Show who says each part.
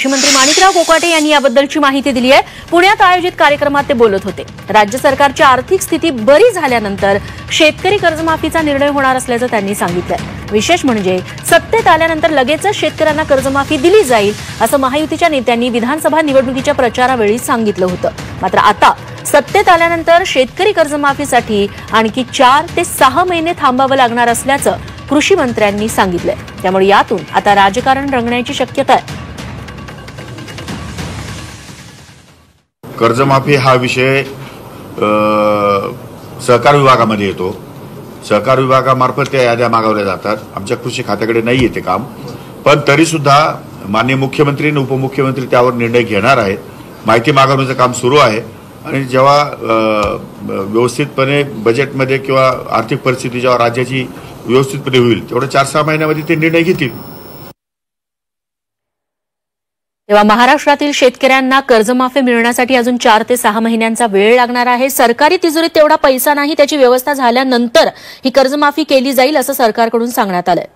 Speaker 1: कृषी मंत्री माणिकराव कोकाटे यांनी याबद्दलची माहिती दिली आहे। पुण्यात आयोजित कार्यक्रमात ते बोलत होते। राज्य सरकारची आर्थिक स्थिती बरी झाल्यानंतर शेतकरी कर्जमाफीचा निर्णय होणार असल्याचं त्यांनी सांगितलंय। विशेष म्हणजे सत्तेत आल्यानंतर लगेचच शेतकऱ्यांना कर्जमाफी दिली जाईल असं महायुतीच्या नेत्यांनी विधानसभा निवडणुकीच्या प्रचारावेळी सांगितलं होतं। मात्र आता सत्तेत आल्यानंतर शेतकरी कर्जमाफीसाठी आणखी 4 ते 6 महिने थांबावं लागणार असल्याचं कृषी मंत्र्यांनी सांगितलंय। त्यामुळे यातून आता राजकारण रंगण्याची शक्यता आहे।
Speaker 2: कर्जमाफी हा विषय सहकार विभागामध्ये येतो। सहकार विभागामार्फत त्या याद्या मागवल्या जातात। आमच्या कृषी खात्याकडे नाही येते काम, पण तरी सुद्धा माननीय मुख्यमंत्री आणि उपमुख्यमंत्री त्यावर निर्णय घेणार आहेत। माहिती मागवण्याचं काम सुरू आहे आणि जेव्हा व्यवस्थितपणे बजेटमध्ये किंवा आर्थिक परिस्थिती जेव्हा राज्याची व्यवस्थितपणे होईल तेवढ्या 4-6 महिन्यामध्ये ते निर्णय घेतील।
Speaker 1: तेव्हा महाराष्ट्रातील शेतकऱ्यांना कर्जमाफी मिळण्यासाठी अजून 4 ते 6 महिन्यांचा वेळ लागणार आहे। सरकारी तिजोरीत तेवढा पैसा नाही, त्याची व्यवस्था झाल्यानंतर ही कर्जमाफी केली जाईल असं सरकारकडून सांगण्यात आलंय।